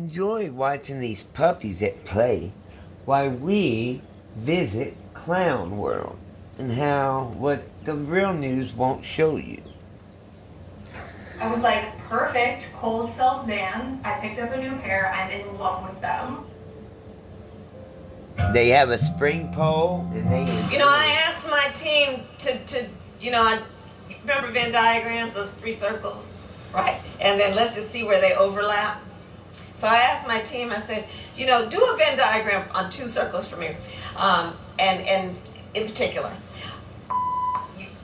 Enjoy watching these puppies at play while we visit Clown World and how what the real news won't show you. I was like, perfect, Kohl's sells Vans. I picked up a new pair. I'm in love with them. They have a spring pole and they... I asked my team to remember Venn diagrams, those three circles, right? And then let's just see where they overlap. So I asked my team, I said, do a Venn diagram on two circles for me, and in particular.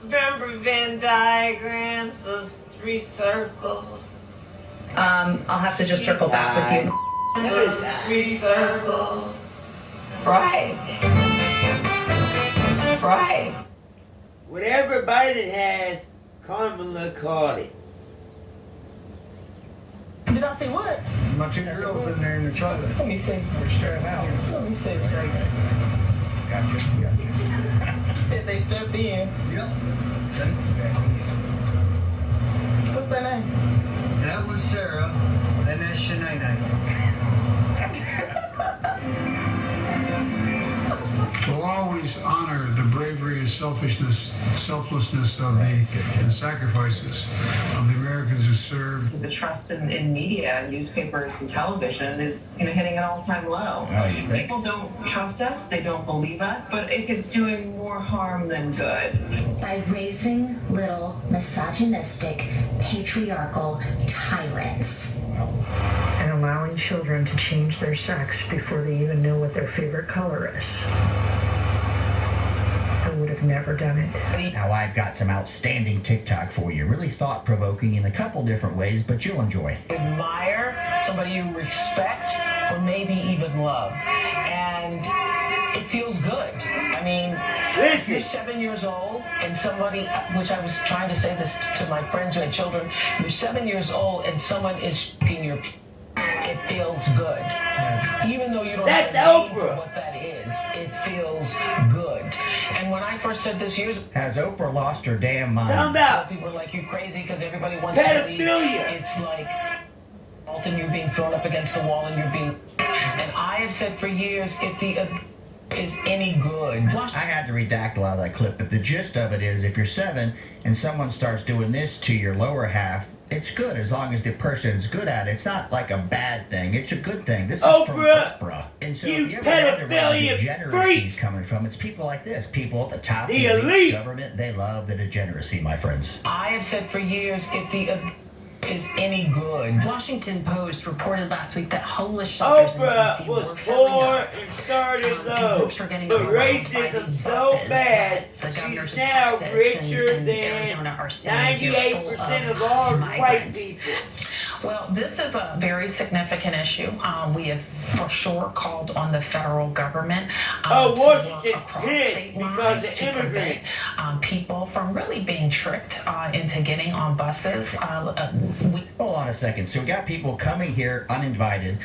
Remember Venn diagrams, those three circles? I'll have to just circle back with you. Those three circles. Right. Right. Whatever Biden has, Kamala called it. Did I say what? My two girls in there in the toilet. Let me see. They're staring out. Let me see. Gotcha. Said they stepped in. Yep. What's their name? That was Sarah, and that's Shanae. We'll always honor the bravery and selflessness of and sacrifices of the Americans who served. The trust in media, newspapers, and television is hitting an all-time low. Oh, you think? People don't trust us, they don't believe us, but if it's doing more harm than good. By raising little misogynistic, patriarchal tyrants. And allowing children to change their sex before they even know what their favorite color is. I would have never done it. Now I've got some outstanding TikTok for you. Really thought-provoking in a couple different ways, but you'll enjoy. Admire, somebody you respect, or maybe even love. And it feels good. I mean, if you're 7 years old and somebody, which I was trying to say this to my friends who had children, you're 7 years old and someone is in your it feels good. Even though you don't That's know Oprah. what that is, it feels good. And when I first said this years ago, Has Oprah lost her damn mind? Found out. people are like, you crazy because everybody wants to leave. Pedophilia. It's like, and you're being thrown up against the wall and you're being... And I have said for years, if the is any good. I had to redact a lot of that clip, but the gist of it is if you're 7 and someone starts doing this to your lower half, it's good as long as the person's good at it. It's not like a bad thing. It's a good thing. This is from Oprah. And so You if you ever wonder where the pedophilia degeneracy is freak. coming from, it's people like this. People at the top The of the elite. government, they love the degeneracy, my friends. I have said for years, if the is any good. Washington Post reported last week that homeless shelters in Oprah D.C. was were filling poor up. and started And low, groups were getting but overwhelmed by racism these so buses bad, that the governors she's of now Texas richer and than Arizona are sending here full 98% of all white migrants. people. Well, this is a very significant issue. We have for sure called on the federal government to Washington's work across pissed state because lines of to prevent immigrants. people from really being tricked into getting on buses. Hold on a second. So we got people coming here uninvited,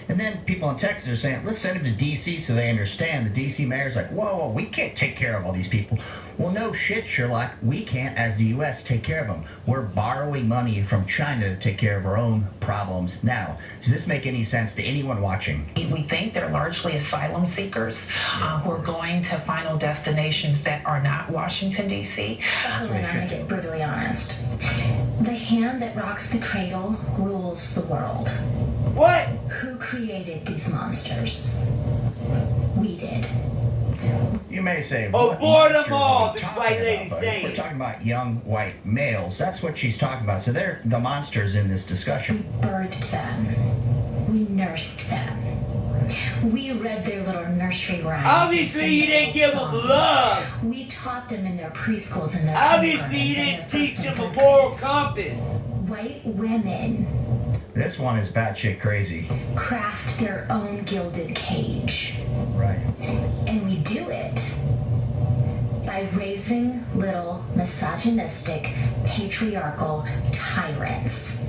and then people in Texas are saying, let's send them to D.C. so they understand. The D.C. mayor's like, whoa, we can't take care of all these people. Well, no shit, Sherlock. We can't, as the U.S., take care of them. We're borrowing money from China to take care of our own problems now. Does this make any sense to anyone watching? We think they're largely asylum seekers who are going to final destinations that are not Washington, D.C. That's what I'm it gonna should get do. brutally honest. The hand that rocks the cradle rules the world. What? Who created these monsters? We did. You may say, Abort what them monsters all, are we this talking white lady about? But saying. We're talking about young white males. That's what she's talking about. So they're the monsters in this discussion. We birthed them. We nursed them. We read their little nursery rhymes. Obviously, you didn't give them love. We taught them in their preschools and their Obviously, you didn't teach them a moral compass. White women This one is batshit crazy. craft their own gilded cage. Right. And we do it by raising little misogynistic, patriarchal tyrants.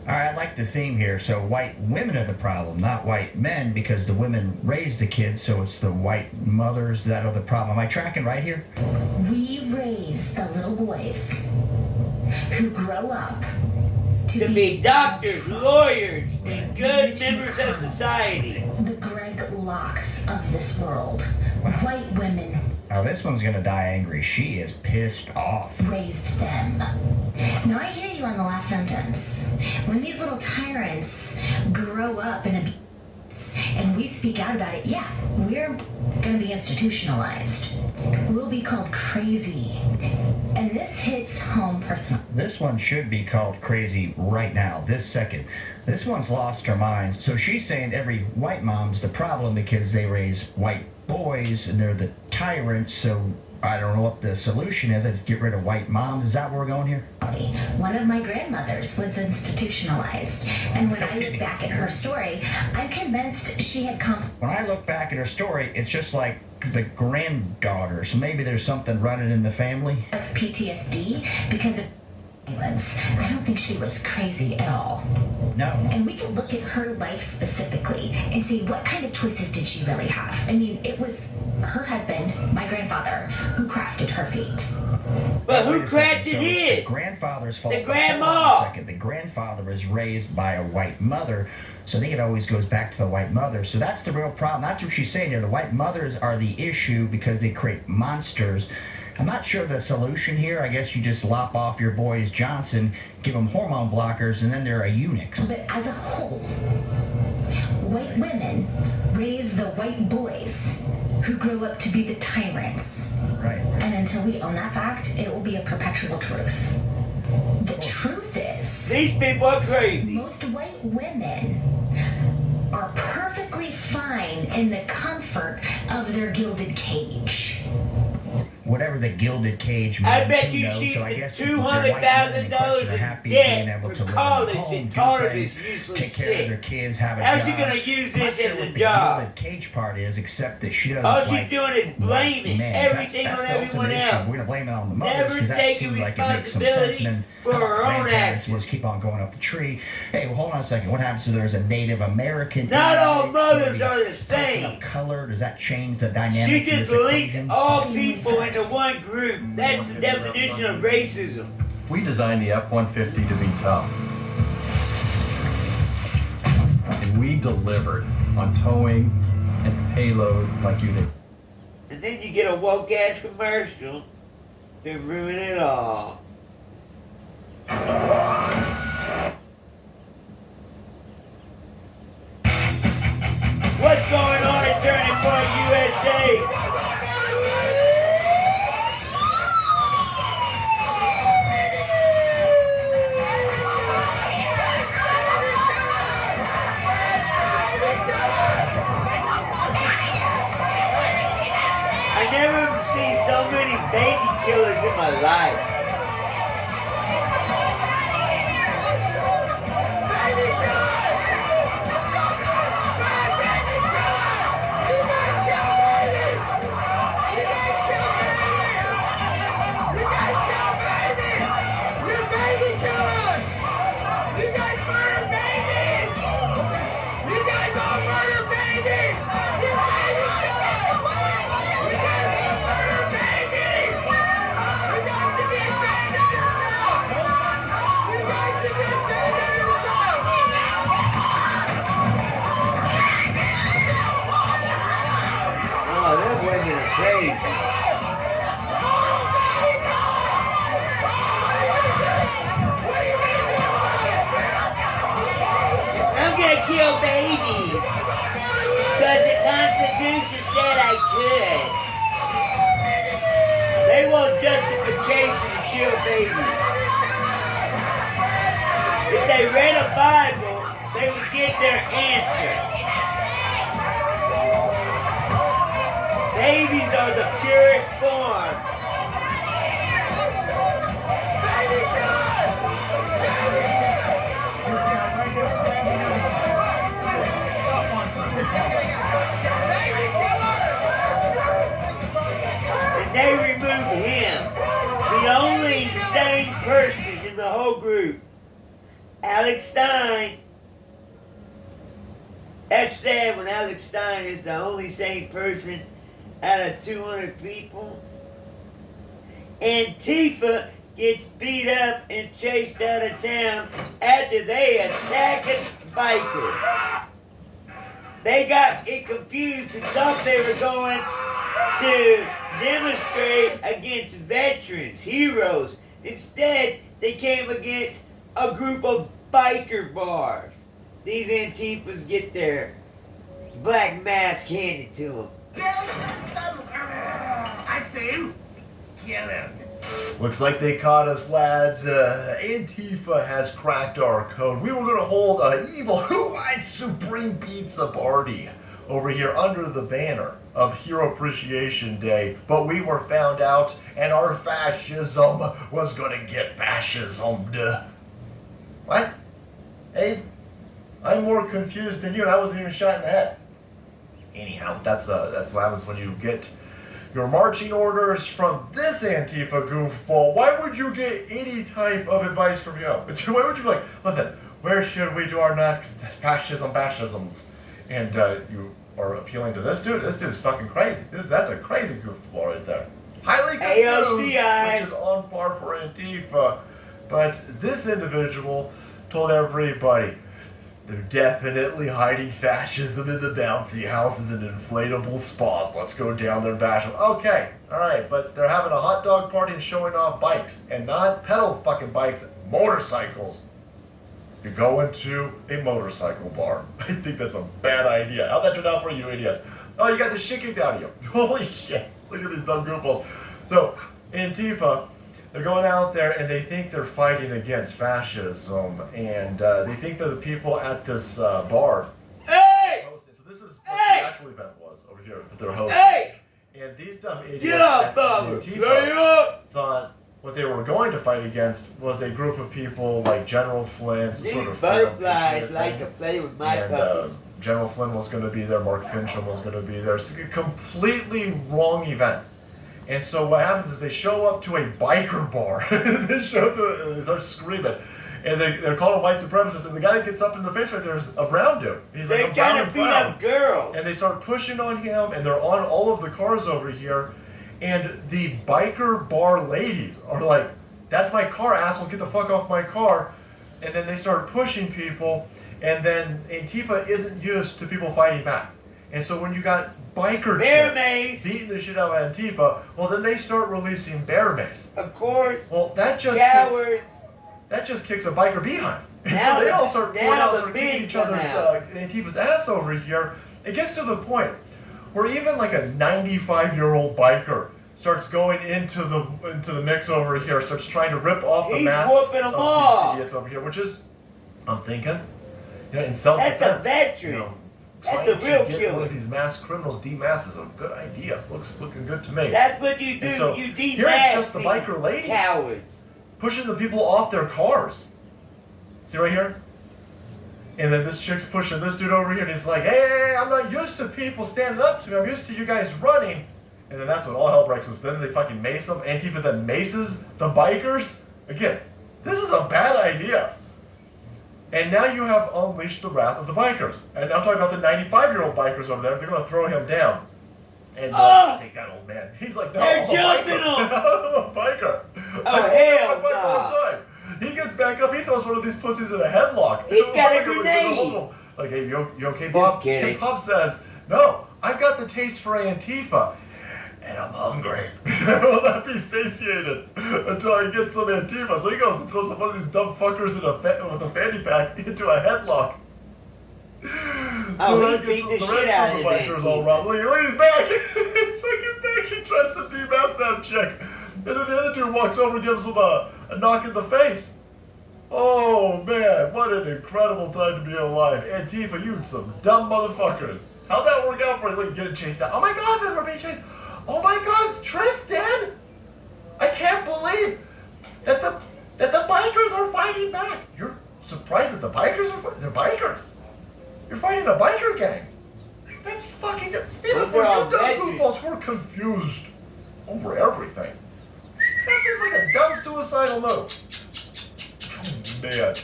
All right, I like the theme here. So white women are the problem, not white men, because the women raise the kids, so it's the white mothers that are the problem. Am I tracking right here? We raise the little boys who grow up To be doctors, lawyers, and good members of society. The Greg Locks of this world. White women Now this one's gonna die angry. She is pissed off. raised them. Now I hear you on the last sentence. When these little tyrants grow up and abuse and we speak out about it, yeah, we're gonna be institutionalized. We'll be called crazy. And this hits home personally. This one should be called crazy right now, this second. This one's lost her mind. So she's saying every white mom's the problem because they raise white boys and they're the tyrants. So I don't know what the solution is. I just get rid of white moms. Is that where we're going here? One of my grandmothers was institutionalized. And when I look back at her story, I'm convinced she had When I look back at her story, it's just like the granddaughter. So maybe there's something running in the family. PTSD because of violence. I don't think she was crazy at all. No. And we can look at her life specifically and see what kind of choices did she really have. I mean, it was her husband, my grandfather, who crafted her fate. But who Wait a second. crafted So it's his? the grandfather's fault. The But hold on grandma. a second. The grandfather was raised by a white mother, so I think it always goes back to the white mother. So that's the real problem. That's what she's saying here. The white mothers are the issue because they create monsters. I'm not sure the solution here. I guess you just lop off your boys Johnson, give them hormone blockers, and then they're a eunuchs. But as a whole, white women raise the white boys who grow up to be the tyrants. Right. And until we own that fact, it will be a perpetual truth. The truth is, These people are crazy. most white women are perfectly fine in the comfort of their gilded cage. Whatever the gilded cage means, I bet who you knows? she's So I in guess $200,000 are happy in being debt able for to live college at home, and do taught her things, this useless take care of shit. their kids, have a How's job. she gonna use I'm not this sure as what a the job? gilded cage part is, except that she doesn't All she's like doing is white blaming men. everything that's on the everyone ultimate issue. else. We're gonna blame it on the mothers Never because that taking seems like it makes some sense. responsibility And then for her own grandparents actions. will just keep on going up the tree. Hey, well, hold on a second. What happens if there's a Native American? Not all somebody mothers are the person same. of color? Does that change the dynamic? She of just this linked equation? all people into one group. That's the definition of racism. We designed the F-150 to be tough. And we delivered on towing and payload like you did. And then you get a woke ass commercial to ruin it all. What's going on at Turning Point USA? I never seen so many baby killers in my life. Oh, them women are crazy. I'm gonna kill babies. Cause the Constitution said I could. They want justification to kill babies. If they read a Bible, they would get their answer. Babies are the purest form. And they removed him, the only sane person in the whole group. Alex Stein. That's sad when Alex Stein is the only sane person out of 200 people. Antifa gets beat up and chased out of town after they attacked bikers. They got it confused and thought they were going to demonstrate against veterans, heroes. Instead, they came against a group of biker bars. These Antifas get their black mask handed to them. I see him. Kill him. Looks like they caught us, lads. Antifa has cracked our code. We were going to hold a evil white supreme pizza party over here under the banner of Hero Appreciation Day, but we were found out and our fascism was going to get fascismed. What? Hey, I'm more confused than you and I wasn't even shot in the head. Anyhow, that's what happens when you get your marching orders from this Antifa goofball. Why would you get any type of advice from you? Why would you be like, listen, where should we do our next fascisms? And you are appealing to this dude? This dude's fucking crazy. That's a crazy goofball right there. Highly confused, which is on par for Antifa. But this individual told everybody, they're definitely hiding fascism in the bouncy houses and inflatable spas. Let's go down there and bash them. Okay, alright, but they're having a hot dog party and showing off bikes. And not pedal fucking bikes, motorcycles. You go into a motorcycle bar. I think that's a bad idea. How'd that turn out for you idiots? Oh, you got the shit kicked out of you. Holy shit. Look at these dumb goofballs. So, Antifa, they're going out there and they think they're fighting against fascism, and they think that the people at this bar hosting. So this is what the actual event was over here that they're hosting. And these dumb idiots at Antifa thought what they were going to fight against was a group of people like General Flynn, some sort of butterflies like to play with my puppies. General Flynn was going to be there, Mark Fincham was going to be there. It's a completely wrong event. And so what happens is they show up to a biker bar. They show up to it and they start screaming. And they're called a white supremacist. And the guy that gets up in the face right there is a brown dude. He's like a brown and brown. They're trying to beat up girls. And they start pushing on him. And they're on all of the cars over here. And the biker bar ladies are like, that's my car, asshole. Get the fuck off my car. And then they start pushing people. And then Antifa isn't used to people fighting back. And so when you got biker chicks beating the shit out of Antifa, well then they start releasing bear mace. Of course. Well that just kicks a biker behind. And now so they all start going out, start kicking each other's Antifa's ass over here. It gets to the point where even like a 95-year-old biker starts going into the mix over here, starts trying to rip off the masks of these idiots over here, which is, I'm thinking, in self-defense. That's a veteran. That's a real killer. One of these masked criminals demasked is a good idea. Looking good to me. That's what you do. So you demask here it's just the biker ladies cowards pushing the people off their cars. See right here? And then this chick's pushing this dude over here, and he's like, hey, I'm not used to people standing up to me. I'm used to you guys running. And then that's when all hell breaks loose. Then they fucking mace them. Antifa then maces the bikers. Again, this is a bad idea. And now you have unleashed the wrath of the bikers. And I'm talking about the 95-year-old bikers over there. They're going to throw him down. And take that old man. He's like, no, I'm a biker. Oh, hell no. He gets back up. He throws one of these pussies in a headlock. He's got a grenade. Like, hey, you okay, Bob? And Bob says, no, I've got the taste for Antifa. And I'm hungry. I will not be satiated until I get some Antifa. So he goes and throws one of these dumb fuckers with a fanny pack into a headlock. So that gets the rest of the bikers all around. Look, he's back. He's fucking back. He tries to demask that chick. And then the other dude walks over and gives him a knock in the face. Oh man, what an incredible time to be alive. Antifa, you some dumb motherfuckers. How'd that work out for you? Look, getting chased out. Oh my god, we're being chased. Oh my god, Tristan! I can't believe that the bikers are fighting back. You're surprised that the bikers are fighting? They're bikers. You're fighting a biker gang. That's fucking... Even for you dumb goofballs, we're confused over everything. That seems like a dumb suicidal move. Man,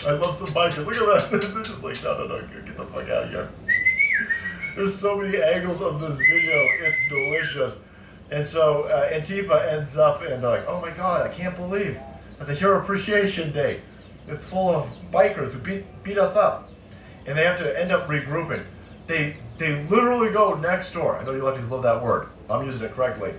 I love some bikers. Look at this. They're just like, no, get the fuck out of here. There's so many angles of this video. It's delicious. And so Antifa ends up and they're like, oh my god, I can't believe that the Hero Appreciation Day It's full of bikers who beat us up. And they have to end up regrouping. They literally go next door. I know you lefties love that word. I'm using it correctly.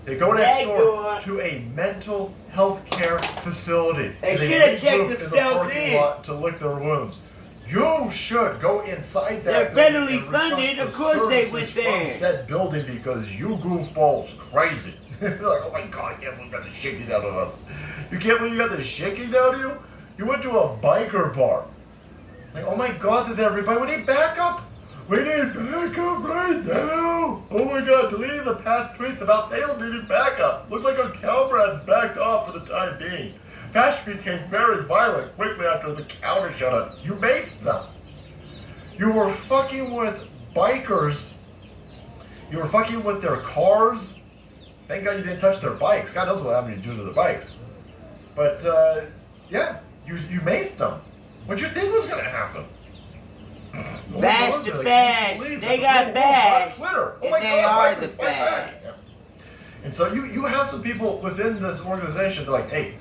They go next door to a mental health care facility. They should have checked regroup in the themselves parking in. lot to lick their wounds. You should go inside They're that building federally and funded. request Of course they services went from there. said building because you goofballs crazy. You're like, oh my god, I can't believe you got the shit kicked out of us. You can't believe you got the shit kicked out of you? You went to a biker bar. Like, oh my god, did everybody, we need backup. We need backup right now! Oh my god, deleting the past tweets about Thale needing backup. Looks like our camera has backed off for the time being. Patch became very violent quickly after the counter shut up. You maced them. You were fucking with bikers. You were fucking with their cars. Thank god you didn't touch their bikes. God knows what happened to do to the bikes. But, yeah, you maced them. What'd you think was gonna happen? Bash the fad. They got bashed. Twitter. And they are the fad. And so you have some people within this organization. They're like, hey,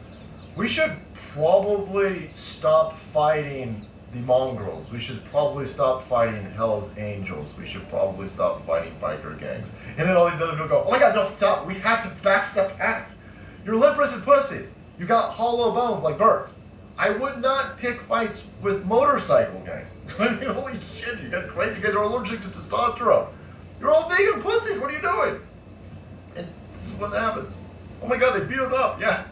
we should probably stop fighting the mongrels. We should probably stop fighting Hell's Angels. We should probably stop fighting biker gangs. And then all these other people go, oh my god, no, stop. We have to back the attack. You're lip-wristed pussies. You got hollow bones like birds. I would not pick fights with motorcycle gangs. I mean, holy shit, you guys crazy? You guys are allergic to testosterone. You're all vegan pussies. What are you doing? And this is what happens. Oh my god, they beat us up. Yeah.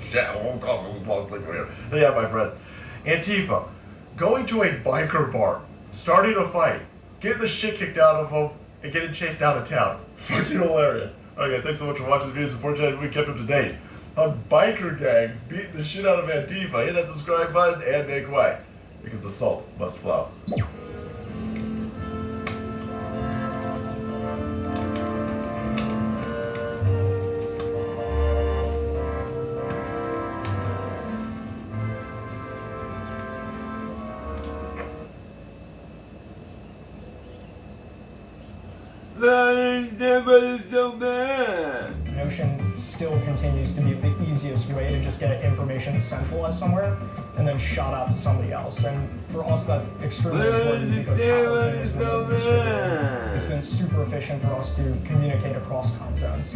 Shit, I won't call me. We'll sleep here. So yeah, my friends. Antifa. Going to a biker bar. Starting a fight. Getting the shit kicked out of them. And getting chased out of town. Fucking hilarious. Alright guys, thanks so much for watching the video. Support channel. We kept up to date on biker gangs beating the shit out of Antifa. Hit that subscribe button and make way. Because the salt must flow. Notion still continues to be the easiest way to just get information centralized somewhere and then shot out to somebody else. And for us, that's extremely important because power is really distributed. It's been super efficient for us to communicate across time zones.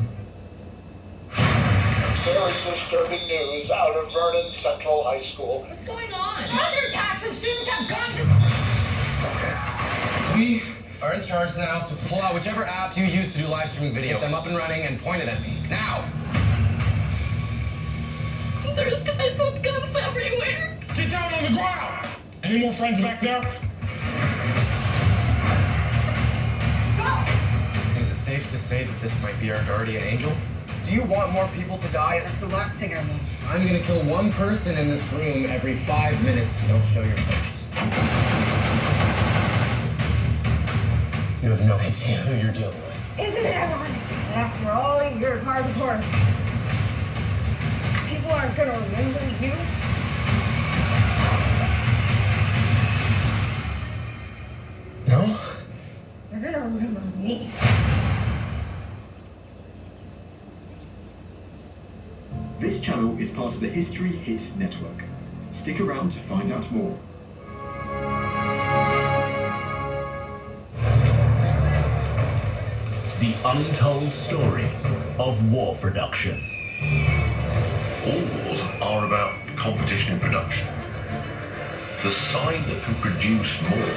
Very disturbing news out of Vernon Central High School. What's going on? Counterattacks and students have guns. We are in charge now, so pull out whichever apps you use to do live streaming video. Get them up and running and point it at me. Now! There's guys with guns everywhere. Get down on the ground! Any more friends back there? Is it safe to say that this might be our guardian angel? Do you want more people to die? That's the last thing I want. I'm gonna kill one person in this room every 5 minutes. Don't show your face. You have no idea who you're dealing with. Isn't it ironic that after all your hard work, people aren't gonna remember you? No? They're gonna remember me. This channel is part of the History Hit Network. Stick around to find out more. The untold story of war production. All wars are about competition in production. The side that can produce more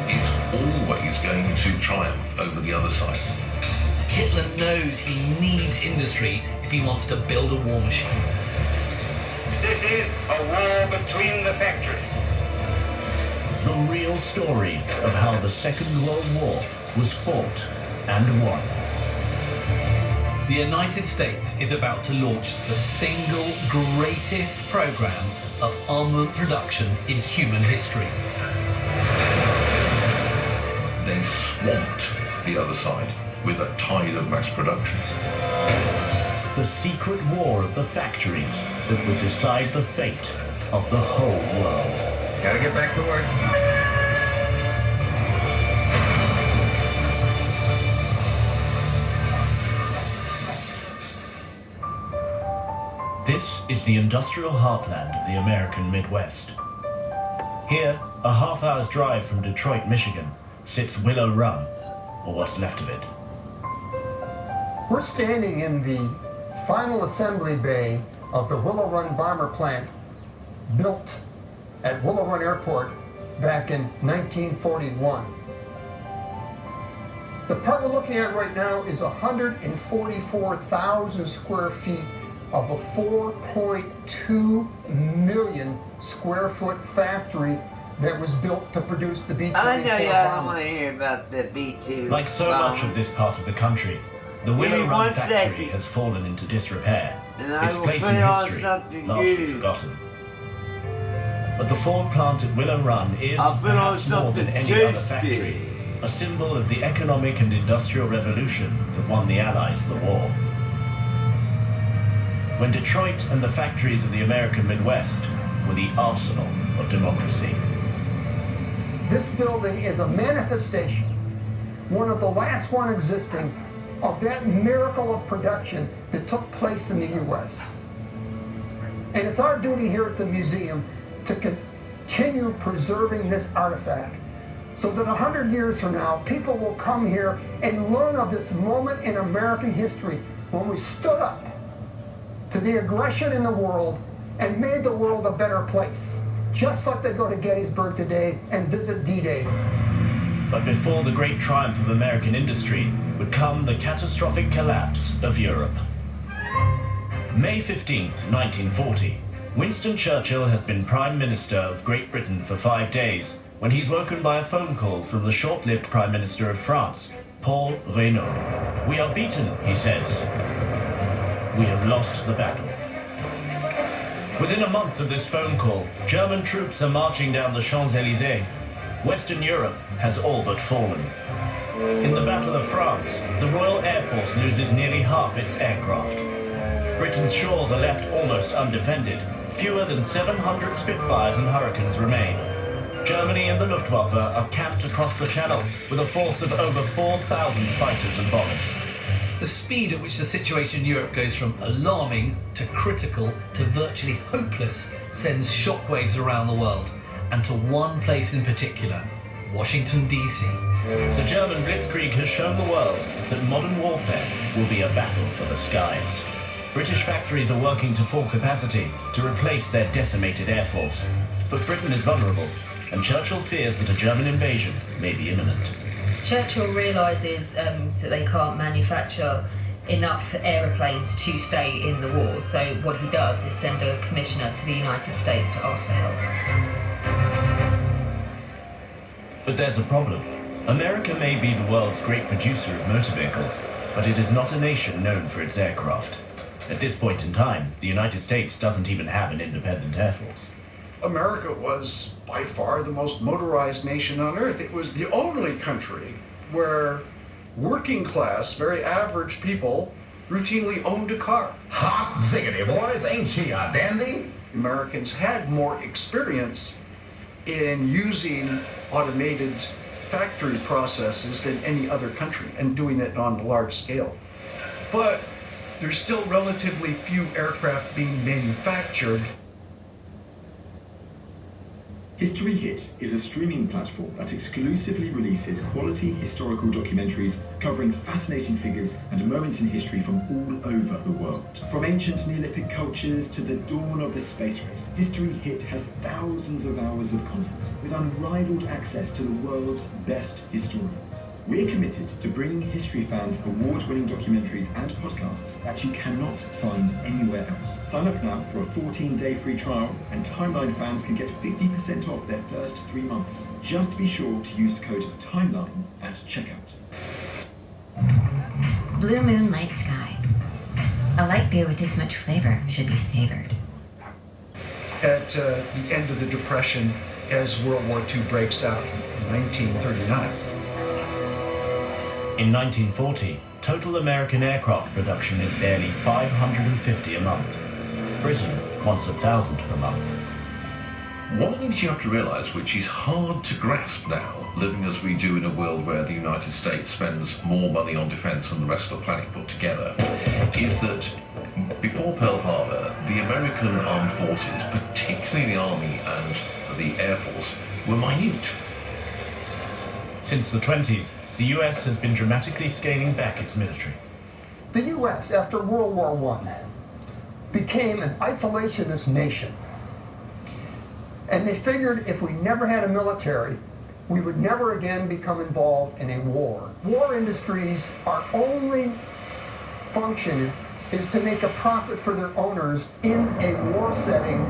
is always going to triumph over the other side. Hitler knows he needs industry if he wants to build a war machine. This is a war between the factories. The real story of how the Second World War was fought and won. The United States is about to launch the single greatest program of armament production in human history. They swamped the other side with a tide of mass production. The secret war of the factories that would decide the fate of the whole world. Gotta get back to work. This is the industrial heartland of the American Midwest. Here, a half-hour's drive from Detroit, Michigan, sits Willow Run, or what's left of it. We're standing in the final assembly bay of the Willow Run bomber plant, built at Willow Run Airport back in 1941. The part we're looking at right now is 144,000 square feet of a 4.2 million square foot factory that was built to produce the B-24 I know y'all don't bomber. want to hear about the B-2. Like so much of this part of the country, the Willow Run one factory second. has fallen into disrepair. And I Its will place put in on history something largely good. forgotten. But the Ford plant at Willow Run is I'll put on perhaps more than something any other tasty. factory, a symbol of the economic and industrial revolution that won the Allies the war. When Detroit and the factories of the American Midwest were the arsenal of democracy. This building is a manifestation, one of the last one existing, of that miracle of production that took place in the U.S. And it's our duty here at the museum to continue preserving this artifact so that 100 years from now, people will come here and learn of this moment in American history when we stood up to the aggression in the world and made the world a better place. Just like they go to Gettysburg today and visit D-Day. But before the great triumph of American industry would come the catastrophic collapse of Europe. May 15th, 1940. Winston Churchill has been Prime Minister of Great Britain for 5 days when he's woken by a phone call from the short-lived Prime Minister of France, Paul Reynaud. "We are beaten," he says. "We have lost the battle." Within a month of this phone call, German troops are marching down the Champs-Élysées. Western Europe has all but fallen. In the Battle of France, the Royal Air Force loses nearly half its aircraft. Britain's shores are left almost undefended. Fewer than 700 Spitfires and Hurricanes remain. Germany and the Luftwaffe are camped across the Channel with a force of over 4,000 fighters and bombers. The speed at which the situation in Europe goes from alarming to critical to virtually hopeless sends shockwaves around the world, and to one place in particular, Washington, D.C. The German Blitzkrieg has shown the world that modern warfare will be a battle for the skies. British factories are working to full capacity to replace their decimated air force. But Britain is vulnerable, and Churchill fears that a German invasion may be imminent. Churchill realises that they can't manufacture enough aeroplanes to stay in the war, so what he does is send a commissioner to the United States to ask for help. But there's a problem. America may be the world's great producer of motor vehicles, but it is not a nation known for its aircraft. At this point in time, the United States doesn't even have an independent air force. America was by far the most motorized nation on earth. It was the only country where working class, very average people routinely owned a car. Hot ziggity, boys, ain't she a dandy? Americans had more experience in using automated factory processes than any other country and doing it on a large scale. But there's still relatively few aircraft being manufactured. History Hit is a streaming platform that exclusively releases quality historical documentaries covering fascinating figures and moments in history from all over the world. From ancient Neolithic cultures to the dawn of the space race, History Hit has thousands of hours of content with unrivaled access to the world's best historians. We're committed to bringing history fans award-winning documentaries and podcasts that you cannot find anywhere else. Sign up now for a 14-day free trial, and Timeline fans can get 50% off their first 3 months. Just be sure to use code TIMELINE at checkout. Blue moon, light sky. A light beer with this much flavor should be savored. At the end of the Depression, as World War II breaks out in 1939. In 1940, total American aircraft production is barely 550 a month. Britain wants 1,000 per month. One of the things you have to realise, which is hard to grasp now, living as we do in a world where the United States spends more money on defence than the rest of the planet put together, is that Before Pearl Harbor, the American armed forces, particularly the Army and the Air Force, were minute. Since the 20s, the US has been dramatically scaling back its military. The US, after World War I, became an isolationist nation. And they figured if we never had a military, we would never again become involved in a war. War industries are only function is to make a profit for their owners in a war setting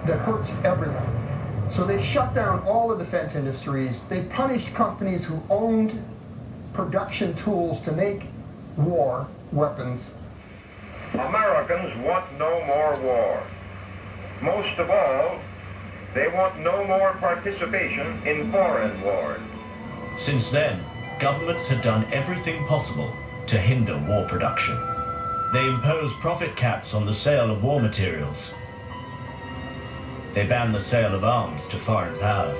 that hurts everyone. So they shut down all the defense industries. They punished companies who owned production tools to make war weapons. Americans want no more war. Most of all, they want no more participation in foreign wars. Since then, governments had done everything possible to hinder war production. They imposed profit caps on the sale of war materials. They banned the sale of arms to foreign powers.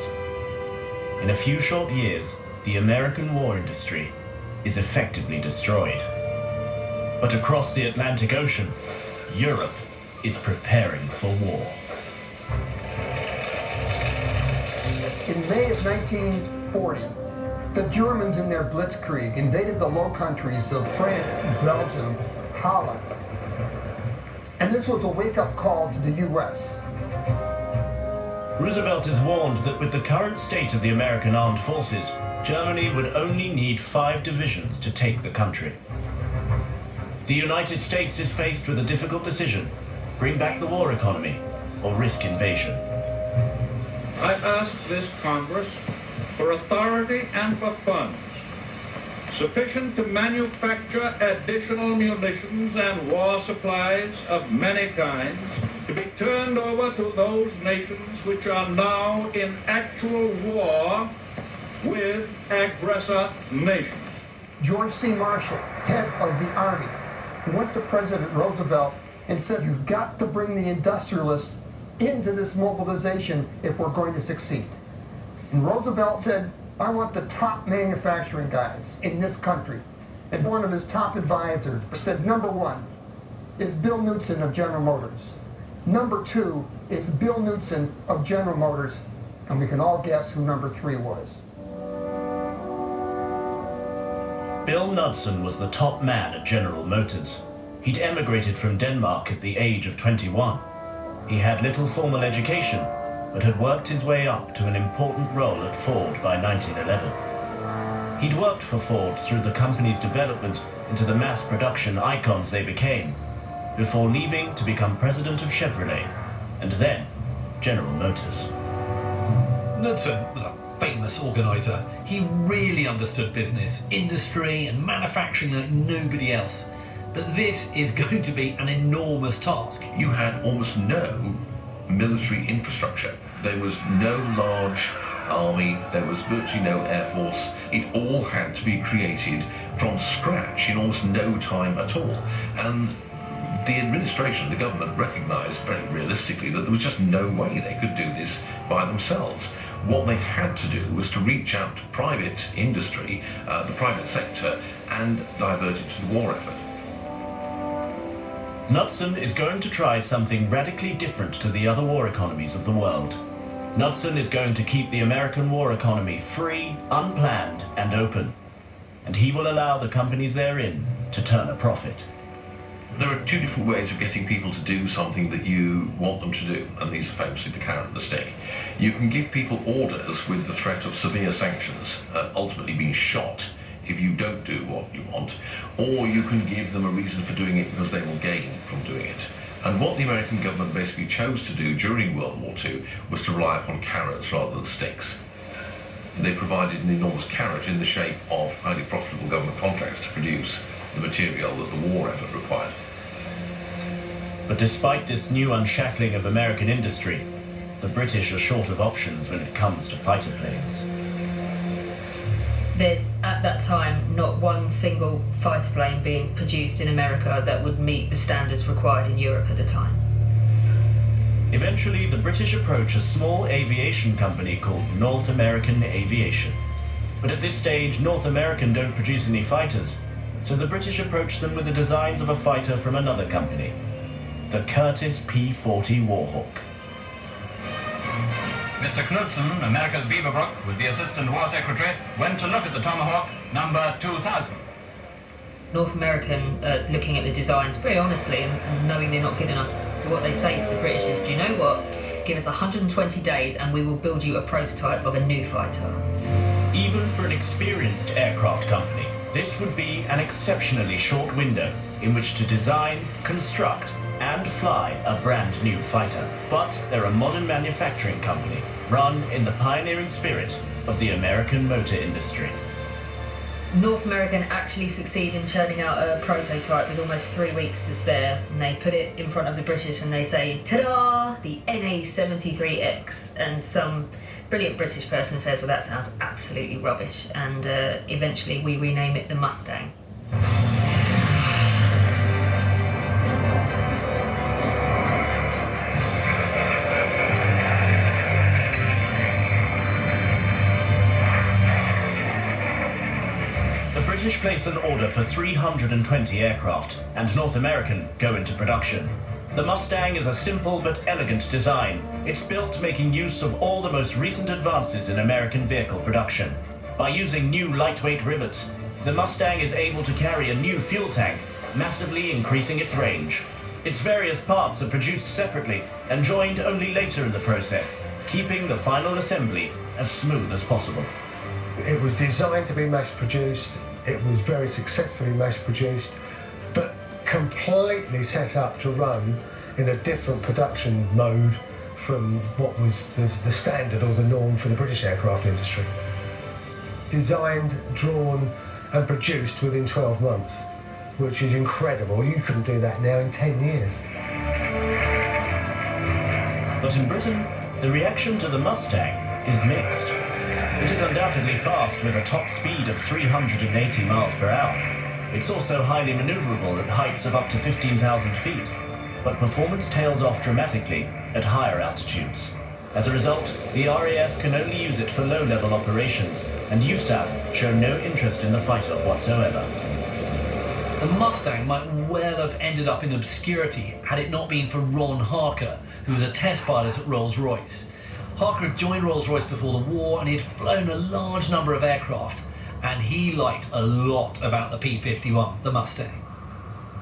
In a few short years, the American war industry is effectively destroyed. But across the Atlantic Ocean, Europe is preparing for war. In May of 1940, the Germans in their blitzkrieg invaded the Low Countries of France, Belgium, Holland. And this was a wake-up call to the US. Roosevelt is warned that with the current state of the American armed forces, Germany would only need 5 divisions to take the country. The United States is faced with a difficult decision: bring back the war economy or risk invasion. I ask this Congress for authority and for funds sufficient to manufacture additional munitions and war supplies of many kinds to be turned over to those nations which are now in actual war with aggressor nations. George C. Marshall, head of the Army, went to President Roosevelt and said, "You've got to bring the industrialists into this mobilization if we're going to succeed." And Roosevelt said, "I want the top manufacturing guys in this country." And one of his top advisors said, "Number 1 is Bill Knudsen of General Motors. Number 2 is Bill Knudsen of General Motors." And we can all guess who number 3 was. Bill Knudsen was the top man at General Motors. He'd emigrated from Denmark at the age of 21. He had little formal education, but had worked his way up to an important role at Ford by 1911. He'd worked for Ford through the company's development into the mass production icons they became, before leaving to become president of Chevrolet, and then General Motors. Knudsen was a famous organizer. He really understood business, industry, and manufacturing like nobody else. But this is going to be an enormous task. You had almost no military infrastructure. There was no large army, there was virtually no air force. It all had to be created from scratch in almost no time at all. And the administration, the government, recognized very realistically that there was just no way they could do this by themselves. What they had to do was to reach out to private industry, the private sector, and divert it to the war effort. Knudsen is going to try something radically different to the other war economies of the world. Knudsen is going to keep the American war economy free, unplanned, and open. And he will allow the companies therein to turn a profit. There are 2 different ways of getting people to do something that you want them to do, and these are famously the carrot and the stick. You can give people orders with the threat of severe sanctions, ultimately being shot if you don't do what you want, or you can give them a reason for doing it because they will gain from doing it. And what the American government basically chose to do during World War II was to rely upon carrots rather than sticks. They provided an enormous carrot in the shape of highly profitable government contracts to produce the material that the war effort required. But despite this new unshackling of American industry, the British are short of options when it comes to fighter planes. There's, at that time, not one single fighter plane being produced in America that would meet the standards required in Europe at the time. Eventually, the British approach a small aviation company called North American Aviation. But at this stage, North American don't produce any fighters, so the British approached them with the designs of a fighter from another company, the Curtiss P-40 Warhawk. Mr. Knudsen, America's Beaverbrook, with the Assistant War Secretary, went to look at the Tomahawk number 2000. North American looking at the designs very honestly and knowing they're not good enough. So what they say to the British is, do you know what? Give us 120 days and we will build you a prototype of a new fighter. Even for an experienced aircraft company, this would be an exceptionally short window in which to design, construct, and fly a brand new fighter. But they're a modern manufacturing company, run in the pioneering spirit of the American motor industry. North American actually succeed in churning out a prototype with almost 3 weeks to spare, and they put it in front of the British and they say, ta-da, the NA-73X, and some brilliant British person says, well, that sounds absolutely rubbish, and eventually we rename it the Mustang. The British place an order for 320 aircraft, and North American go into production. The Mustang is a simple but elegant design. It's built making use of all the most recent advances in American vehicle production. By using new lightweight rivets, the Mustang is able to carry a new fuel tank, massively increasing its range. Its various parts are produced separately and joined only later in the process, keeping the final assembly as smooth as possible. It was designed to be mass-produced, it was very successfully mass-produced, but completely set up to run in a different production mode from what was the standard or the norm for the British aircraft industry. Designed, drawn and produced within 12 months, which is incredible. You couldn't do that now in 10 years. But in Britain, the reaction to the Mustang is mixed. It is undoubtedly fast with a top speed of 380 miles per hour. It's also highly maneuverable at heights of up to 15,000 feet, but performance tails off dramatically at higher altitudes. As a result, the RAF can only use it for low-level operations, and USAF show no interest in the fighter whatsoever. The Mustang might well have ended up in obscurity had it not been for Ron Harker, who was a test pilot at Rolls-Royce. Harker had joined Rolls-Royce before the war and he had flown a large number of aircraft, and he liked a lot about the P-51, the Mustang.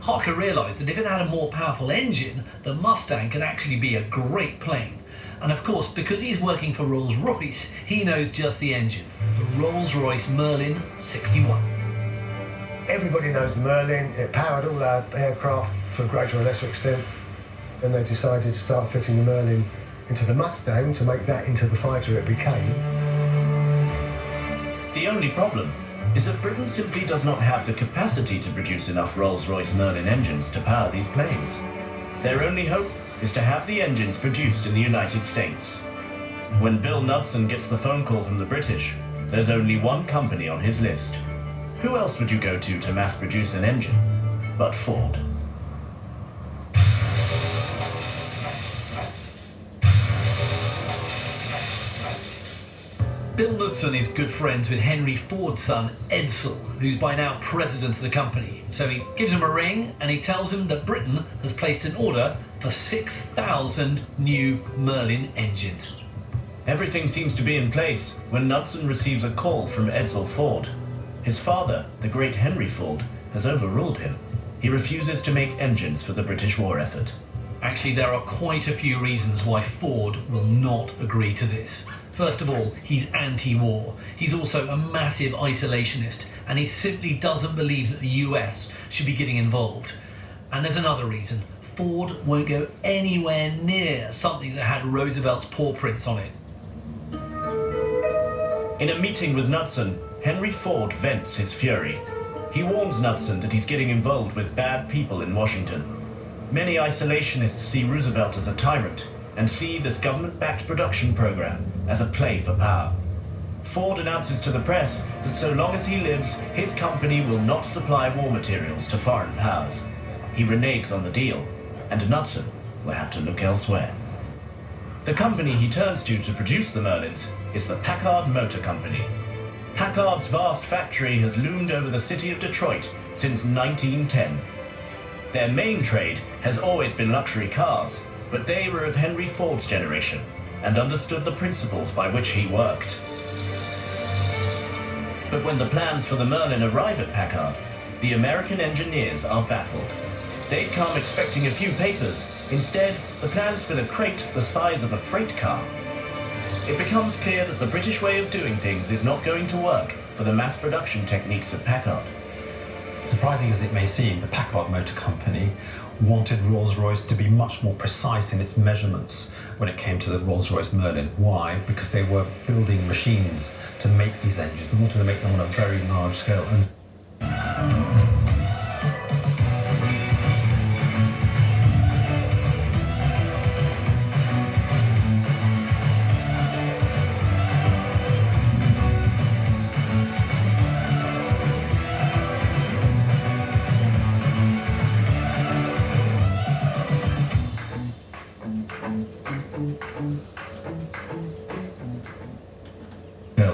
Harker realised that if it had a more powerful engine, the Mustang can actually be a great plane. And of course, because he's working for Rolls-Royce, he knows just the engine, the Rolls-Royce Merlin 61. Everybody knows the Merlin. It powered all our aircraft to a greater or lesser extent. And they decided to start fitting the Merlin into the Mustang to make that into the fighter it became. The only problem is that Britain simply does not have the capacity to produce enough Rolls-Royce Merlin engines to power these planes. Their only hope is to have the engines produced in the United States. When Bill Knudsen gets the phone call from the British, there's only one company on his list. Who else would you go to mass produce an engine but Ford? Bill Knudsen is good friends with Henry Ford's son, Edsel, who's by now president of the company. So he gives him a ring and he tells him that Britain has placed an order for 6,000 new Merlin engines. Everything seems to be in place when Knudsen receives a call from Edsel Ford. His father, the great Henry Ford, has overruled him. He refuses to make engines for the British war effort. Actually, there are quite a few reasons why Ford will not agree to this. First of all, he's anti-war. He's also a massive isolationist, and he simply doesn't believe that the US should be getting involved. And there's another reason. Ford won't go anywhere near something that had Roosevelt's paw prints on it. In a meeting with Knudsen, Henry Ford vents his fury. He warns Knudsen that he's getting involved with bad people in Washington. Many isolationists see Roosevelt as a tyrant and see this government-backed production program as a play for power. Ford announces to the press that so long as he lives, his company will not supply war materials to foreign powers. He reneges on the deal, and Knudsen will have to look elsewhere. The company he turns to produce the Merlins is the Packard Motor Company. Packard's vast factory has loomed over the city of Detroit since 1910. Their main trade has always been luxury cars, but they were of Henry Ford's generation and understood the principles by which he worked. But when the plans for the Merlin arrive at Packard, the American engineers are baffled. They'd come expecting a few papers. Instead, the plans fill a crate the size of a freight car. It becomes clear that the British way of doing things is not going to work for the mass production techniques of Packard. Surprising as it may seem, the Packard Motor Company wanted Rolls-Royce to be much more precise in its measurements when it came to the Rolls-Royce Merlin. Why? Because they were building machines to make these engines. They wanted to make them on a very large scale.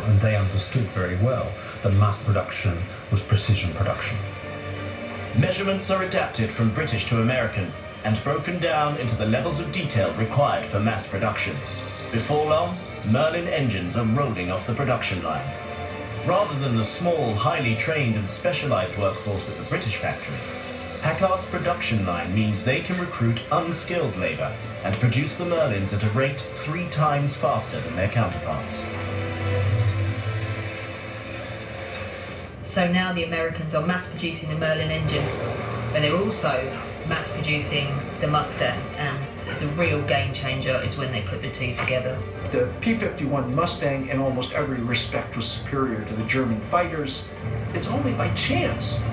And they understood very well that mass production was precision production. Measurements are adapted from British to American and broken down into the levels of detail required for mass production. Before long, Merlin engines are rolling off the production line. Rather than the small, highly trained and specialized workforce at the British factories, Packard's production line means they can recruit unskilled labor and produce the Merlins at a rate 3 times faster than their counterparts. So now the Americans are mass producing the Merlin engine, but they're also mass producing the Mustang, and the real game changer is when they put the two together. The P-51 Mustang in almost every respect was superior to the German fighters. It's only by chance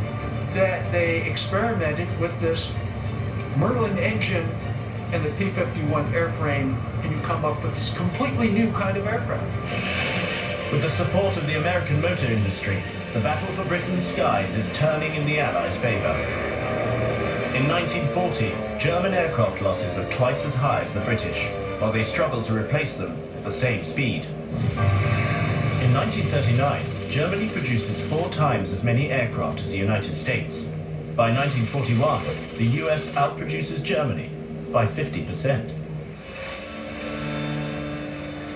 that they experimented with this Merlin engine and the P-51 airframe, and you come up with this completely new kind of aircraft. With the support of the American motor industry, the battle for Britain's skies is turning in the Allies' favour. In 1940, German aircraft losses are twice as high as the British, while they struggle to replace them at the same speed. In 1939, Germany produces 4 times as many aircraft as the United States. By 1941, the US outproduces Germany by 50%.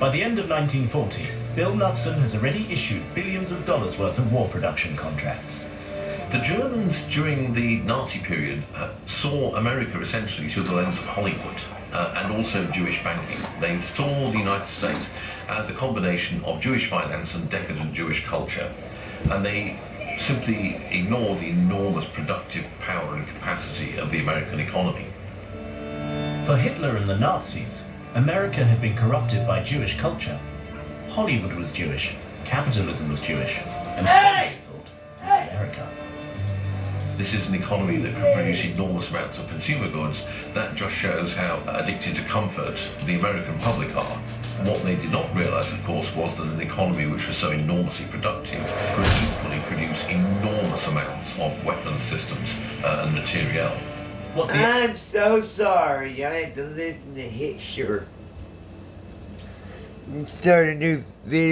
By the end of 1940, Bill Knudsen has already issued billions of dollars worth of war production contracts. The Germans during the Nazi period saw America essentially through the lens of Hollywood and also Jewish banking. They saw the United States as a combination of Jewish finance and decadent Jewish culture, and they simply ignored the enormous productive power and capacity of the American economy. For Hitler and the Nazis, America had been corrupted by Jewish culture. Hollywood was Jewish, capitalism was Jewish, and so they thought America. This is an economy that can produce enormous amounts of consumer goods. That just shows how addicted to comfort the American public are. What they did not realize, of course, was that an economy which was so enormously productive could equally produce enormous amounts of weapons systems and materiel. I'm so sorry. I had to listen to Hitler and start a new video.